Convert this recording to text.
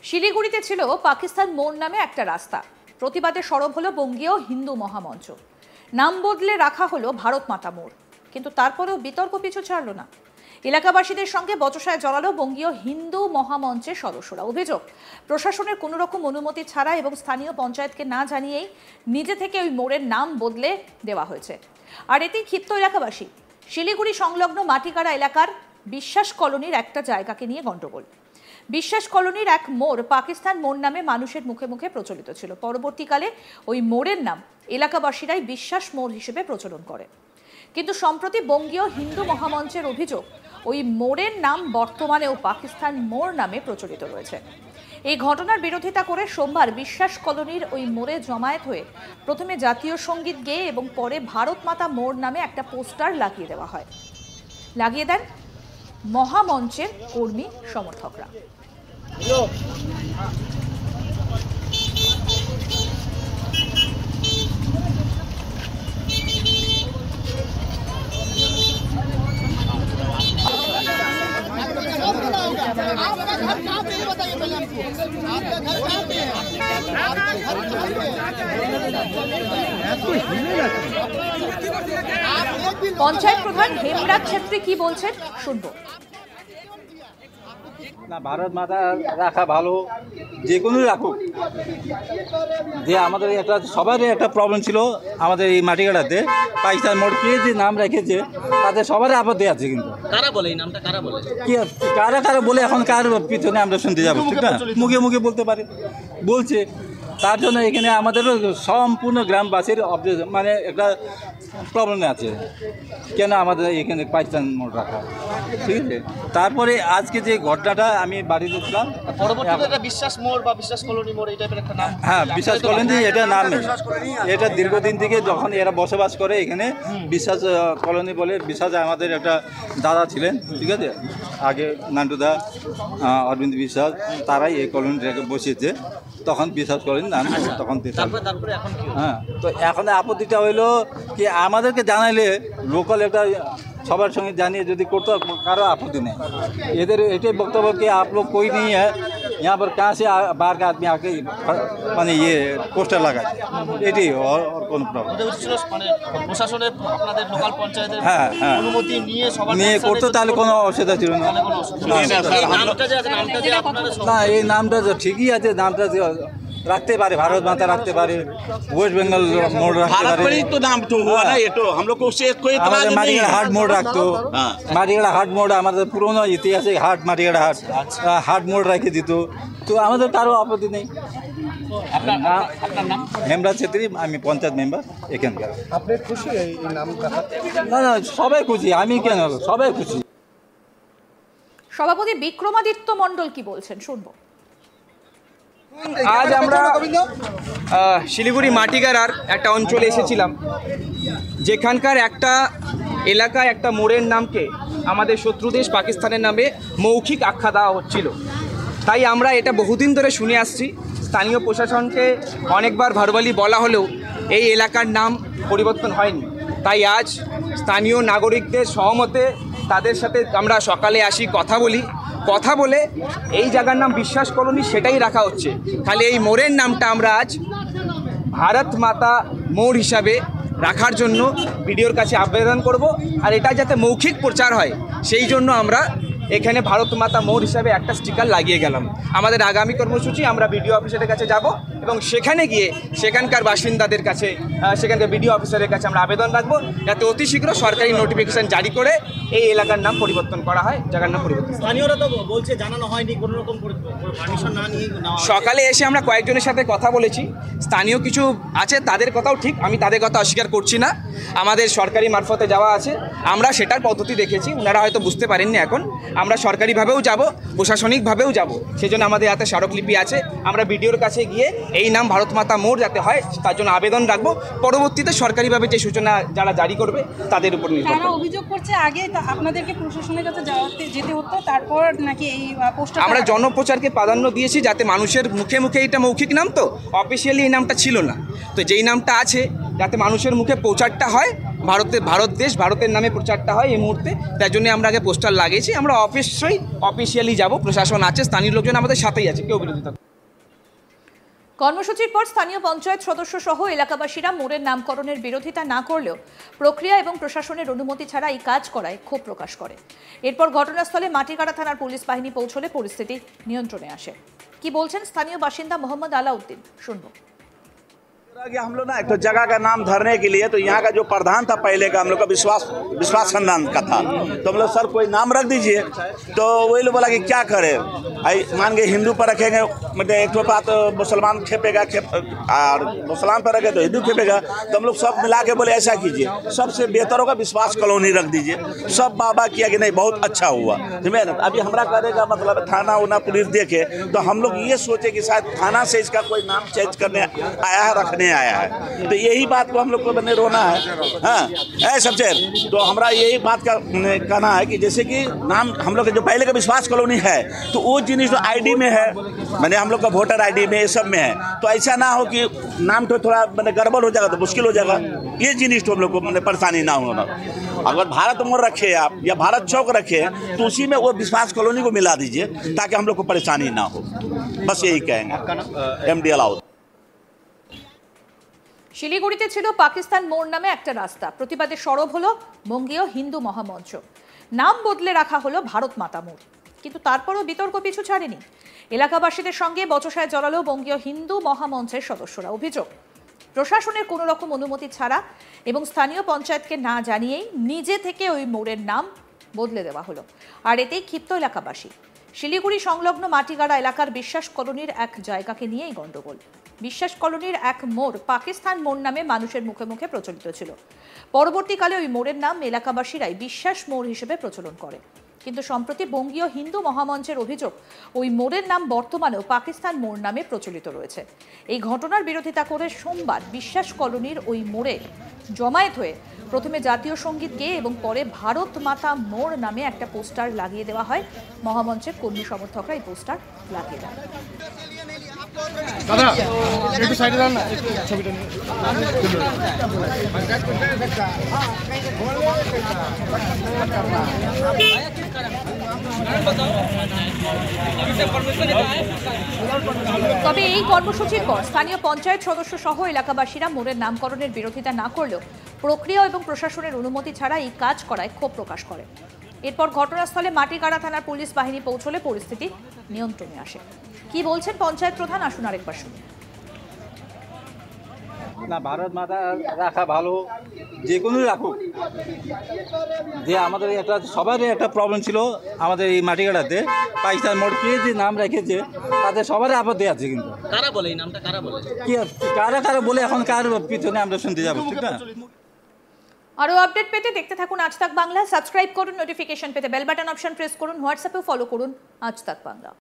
শিলিগুড়িতে ছিল পাকিস্তান মোড় নামে একটা রাস্তা। প্রতিবাদে সরব হলো বঙ্গীয় হিন্দু মহামঞ্চ। নাম বদলে রাখা হলো ভারত মাতা মোড়। কিন্তু তারপরেও বিতর্ক পিছু ছাড়ল না। এলাকাবাসীদের সঙ্গে বচসায় জড়ালো বঙ্গীয় হিন্দু মহামঞ্চের সদস্যরা। অভিযোগ, প্রশাসনের কোনো রকম অনুমতি ছাড়া এবং স্থানীয় পঞ্চায়েতকে না জানিয়েই নিজে থেকে ওই মোড়ের নাম বদলে দেওয়া হয়েছে। আর এতেই ক্ষিপ্ত এলাকাবাসী। শিলিগুড়ি সংলগ্ন মাটিকাড়া এলাকার বিশ্বাস কলোনির একটা জায়গাকে নিয়ে গন্ডগোল। বিশ্বাস কলোনির এক মোড় পাকিস্তান মোড় নামে মানুষের মুখে মুখে প্রচলিত ছিল। পরবর্তীকালে ওই মোড়ের নাম এলাকাবাসীরাই বিশ্বাস মোড় হিসেবে প্রচলন করে। কিন্তু সম্প্রতি বঙ্গীয় হিন্দু মহামঞ্চের অভিযোগ, ওই মোড়ের নাম বর্তমানেও পাকিস্তান মোড় নামে প্রচলিত রয়েছে। এই ঘটনার বিরোধিতা করে সোমবার বিশ্বাস কলোনির ওই মোড়ে জমায়েত হয়ে প্রথমে জাতীয় সঙ্গীত গেয়ে এবং পরে ভারত মাতা মোড় নামে একটা পোস্টার লাগিয়ে দেন মহামঞ্চের কর্মী সমর্থকরা। পঞ্চায়েত প্রধান হেমরাজ ছেত্রী কি বলছেন শুনবো। না, ভারত মাতা রাখা ভালো, যে কোনো রাখুক। যে আমাদের একটা সবারই একটা প্রবলেম ছিল আমাদের এই মাটিকাড়াতে, পাকিস্তান মোড় কে যে নাম রেখেছে তাদের সবারই আপত্তি আছে। কিন্তু কারা বলে এই নামটা, কারা বলে কি কারা বলে এখন কার পিছনে আমরা শুনতে যাবো? ঠিক না, মুখে মুখে বলতে পারে, বলছে। তার জন্য এখানে আমাদেরও সম্পূর্ণ গ্রামবাসীর মানে একটা প্রবলেম আছে, কেন আমাদের এখানে পাকিস্তান মোড় রাখা। ঠিক আছে, তারপরে আজকে যে ঘটনাটা আমি বাড়িতে ছিলাম, পরবর্তীতে বিশ্বাস মোড় বা বিশ্বাস কলোনি মোড় এই টাইপের একটা নাম। হ্যাঁ, বিশ্বাস কলোনি এটা নাম নেই। এটা দীর্ঘদিন থেকে যখন এরা বসবাস করে এখানে বিশ্বাস কলোনি বলে। বিশ্বাস আমাদের একটা দাদা ছিলেন, ঠিক আছে, আগে নান্টুদা, অরবিন্দ বিশ্বাস, তারাই এই কলোনিটাকে বসিয়েছে। তখন বিশ্বাস করেন নাম, তখন হ্যাঁ। তো এখন আপত্তিটা হইলো কি, আমাদেরকে জানাইলে লোকাল একটা সবার সঙ্গে জানিয়ে যদি করতো, কারো আপत्ति नहीं। इधर एटे वक्तव्य कि आप लोग कोई नहीं है यहाँ पर, कहाँ से बाहर का आदमी आके माने ये पोस्टर लगा, एटी और कौन प्रॉब्लम। প্রশাসনের আপনাদের লোকাল পঞ্চায়েতের হ্যাঁ হ্যাঁ অনুমতি নিয়ে সবার নিয়ে করতো, তাহলে কোনো অসুবিধা ছিল না। না, এই নামটা তো ঠিকই আছে, নামটা রাখতে পারে, ভারত মাতা রাখতে পারে, ওয়েস্ট বেঙ্গল মোড় রাখতে পারে। तो नाम तो हुआ ना, ये तो हम लोग को उससे कोई इतराज नहीं है। মাটিকাড়া হাট মোড় রাখতো, মাটিকাড়া হাট মোড় আমাদের পুরোনো ইতিহাসে হাট, মাটিকাড়া হাট হাট মোড় রেখে দিত। তো আমাদের কারো আপত্তি নেই। হেমরাজ ছেত্রী, আমি পঞ্চায়েত মেম্বার এখানকার। আপনি খুশি এই নাম রাখা? না না, সবাই খুশি, আমি কেন, সবাই খুশি। সভাপতি বিক্রমাদিত্য মণ্ডল কি বলছেন শুনবো। আজ আমরা শিলিগুড়ি মাটিগাড়ার একটা অঞ্চলে এসেছিলাম, যেখানকার একটা এলাকায় একটা মোড়ের নামকে আমাদের শত্রু দেশ পাকিস্তানের নামে মৌখিক আখ্যা দেওয়া হচ্ছিল। তাই আমরা এটা বহুদিন ধরে শুনে আসছি। স্থানীয় প্রশাসনকে অনেকবার ভার্বালি বলা হলেও এই এলাকার নাম পরিবর্তন হয়নি। তাই আজ স্থানীয় নাগরিকদের সহমতে তাদের সাথে আমরা সকালে আসি, কথা বলে এই জায়গার নাম বিশ্বাস কলোনি সেটাই রাখা হচ্ছে। খালি এই মোড়ের নামটা আমরা আজ ভারত মাতা মোড় হিসাবে রাখার জন্য ভিডিওর কাছে আবেদন করব। আর এটা যাতে মৌখিক প্রচার হয় সেই জন্য আমরা এখানে ভারত মাতা মোড় হিসাবে একটা স্টিকার লাগিয়ে গেলাম। আমাদের আগামী কর্মসূচি, আমরা বিডিও অফিসারের কাছে যাব এবং সেখানে গিয়ে সেখানকার বাসিন্দাদের কাছে, সেখানকার বিডিও অফিসারের কাছে আমরা আবেদন রাখবো যাতে অতি শীঘ্র সরকারি নোটিফিকেশন জারি করে এই এলাকার নাম পরিবর্তন করা হয়, জায়গার নাম পরিবর্তন। স্থানীয়রা তো বলছে জানানো হয়নি, কোনো রকম পারমিশন না নিয়ে। সকালে এসে আমরা কয়েকজনের সাথে কথা বলেছি, স্থানীয় কিছু আছে, তাদের কথাও ঠিক, আমি তাদের কথা অস্বীকার করছি না। আমাদের সরকারি মারফতে যাওয়া আছে, আমরা সেটার পদ্ধতি দেখেছি, ওনারা হয়তো বুঝতে পারেননি। এখন আমরা সরকারিভাবেও যাব, প্রশাসনিকভাবেও যাব, সেই জন্য আমাদের হাতে স্মারকলিপি আছে। আমরা বিডিওর কাছে গিয়ে এই নাম ভারত মাতা মোড় যাতে হয় তার জন্য আবেদন রাখবো। পরবর্তীতে সরকারিভাবে যে সূচনা যারা জারি করবে তাদের উপর নির্ভর করে। তারা অভিযোগ করছে আগে আপনাদেরকে প্রশাসনের কাছে যেতে হতো, তারপর নাকি এই পোস্টার। আমরা জনপ্রচারকে প্রাধান্য দিয়েছি যাতে মানুষের মুখে মুখে, এটা মৌখিক নাম তো, অফিসিয়ালি এই নামটা ছিল না, তো যেই নামটা আছে যাতে মানুষের মুখে প্রচারটা হয় ভারতের নামে প্রচারটা হয় এই মুহূর্তে, তাই জন্য আমরা আগে পোস্টার লাগিয়েছি। আমরা অফিসিয়ালি যাব, প্রশাসন আছে, স্থানীয় লোকজন আমাদের সাথেই আছে, কেউ বিরোধিতা। কর্মসূচির পর স্থানীয় পঞ্চায়েত সদস্য সহ এলাকাবাসীরা মোড়ের নামকরণের বিরোধিতা না করলেও প্রক্রিয়া এবং প্রশাসনের অনুমতি ছাড়া এই কাজ করায় ক্ষোভ প্রকাশ করে। এরপর ঘটনাস্থলে মাটিগাড়া থানার পুলিশ বাহিনী পৌঁছলে পরিস্থিতি নিয়ন্ত্রণে আসে। কি বলছেন স্থানীয় বাসিন্দা মোহাম্মদ আলাউদ্দিন, শুনবো। हम लोग ना एक तो जगह का नाम धरने के लिए, तो यहाँ का जो प्रधान था पहले का, हम लोग का विश्वास खानदान का था, तो हम लोग सर कोई नाम रख दीजिए, तो वही लोग बोला कि क्या करे, मान के हिंदू पर रखेंगे, मतलब एक तो बात मुसलमान खेपेगा और मुसलमान पर रखे तो हिंदू खेपेगा, तो हम लोग सब मिला के बोले ऐसा कीजिए, सबसे बेहतर होगा विश्वास कॉलोनी रख दीजिए। सब बाबा किया कि नहीं बहुत अच्छा हुआ, समझे ना। अभी हमारा करेगा मतलब थाना उना पुलिस देखे, तो हम लोग ये सोचे कि शायद थाना से इसका कोई नाम चेंज करने आया है, रखने आया है, तो यही बात को हम लोग को बने रोना है। हाँ सबसे तो हमारा यही बात का कहना है कि जैसे कि नाम हम लोग का जो पहले का विश्वास कॉलोनी है, तो वो जिनिस जो आईडी में है, मैंने हम लोग का वोटर आईडी में ये सब में है, तो ऐसा ना हो कि नाम तो थोड़ा मैंने गड़बड़ हो जाएगा तो मुश्किल हो जाएगा, ये जिनिस तो हम लोग को मैंने परेशानी ना होना। अगर भारत मोड़ रखे आप या भारत चौक रखे तो उसी में वो विश्वास कॉलोनी को मिला दीजिए ताकि हम लोग को परेशानी ना हो, बस यही कहेंगे। MD अलाउद। শিলিগুড়িতে ছিল পাকিস্তান মোড় নামে একটা রাস্তা, প্রতিবাদে সরব হলো বঙ্গীয় হিন্দু মহামঞ্চ। নাম বদলে রাখা হলো ভারত মাতা মোড়, কিন্তু তারপরও বিতর্ক পিছু ছাড়েনি। এলাকাবাসীদের সঙ্গে বচসায় জড়ালো বঙ্গীয় হিন্দু মহামঞ্চের সদস্যরা। অভিযোগ, প্রশাসনের কোনো রকম অনুমতি ছাড়া এবং স্থানীয় পঞ্চায়েতকে না জানিয়েই নিজে থেকে ওই মোড়ের নাম বদলে দেওয়া হলো, আর এতেই ক্ষিপ্ত এলাকাবাসী। শিলিগুড়ি সংলগ্ন মাটিগাড়া এলাকার বিশ্বাস কলোনির এক জায়গাকে নিয়েই গন্ডগোল। বিশ্বাস কলোনির এক মোড় পাকিস্তান মোড় নামে মানুষের মুখে মুখে প্রচলিত ছিল। পরবর্তীকালে ওই মোড়ের নাম এলাকাবাসীরাই বিশ্বাস মোড় হিসেবে প্রচলন করে, কিন্তু সম্প্রতি বঙ্গীয় হিন্দু মহামঞ্চের অভিযোগ ওই মোড়ের নাম বর্তমানেও পাকিস্তান মোড় নামে প্রচলিত রয়েছে। এই ঘটনার বিরোধিতা করে সোমবার বিশ্বাস কলোনির ওই মোড়ে জমায়েত হয়ে প্রথমে জাতীয় সঙ্গীত গেয়ে এবং পরে ভারত মাতা মোড় নামে একটা পোস্টার লাগিয়ে দেওয়া হয়। মহামঞ্চের কর্মী সমর্থকরা এই পোস্টার লাগিয়ে দেন। দাদা একটু সাইডে দাঁড়ান না, ছবিটা নিয়ে। তবে এই কর্মসূচির পর স্থানীয় পঞ্চায়েত সদস্য সহ এলাকাবাসীরা মোড়ের নামকরণের বিরোধিতা না করলেও প্রক্রিয়া এবং প্রশাসনের অনুমতি ছাড়া এই কাজ করায় ক্ষোভ প্রকাশ করে। এরপর ঘটনাস্থলে মাটিগাড়া থানার পুলিশ বাহিনী পৌঁছলে পরিস্থিতি নিয়ন্ত্রণে আসে। কি বলছেন পঞ্চায়েত প্রধান, আসুন আরেকবার শুনি। না, ভারত মাতা রাখা ভালো, যে কোনো রাখুক। যে আমাদের একটা সবারই একটা প্রবলেম ছিল আমাদের এই মাটিগাড়াতে, পাকিস্তান মোড়কে যে নাম রেখেছে তাদের সবারই আপত্তি আছে। কিন্তু কারা বলে এই নামটা, কারা বলে কি কারা বলে এখন কার পিছনে আমরা শুনতে যাবো, ঠিক না? আরো আপডেট পেতে দেখতে থাকুন আজ তাক বাংলা। সাবস্ক্রাইব করুন, নোটিফিকেশন পেতে বেল বাটন অপশন প্রেস করুন, হোয়াটসঅ্যাপেও ফলো করুন আজ তাক বাংলা।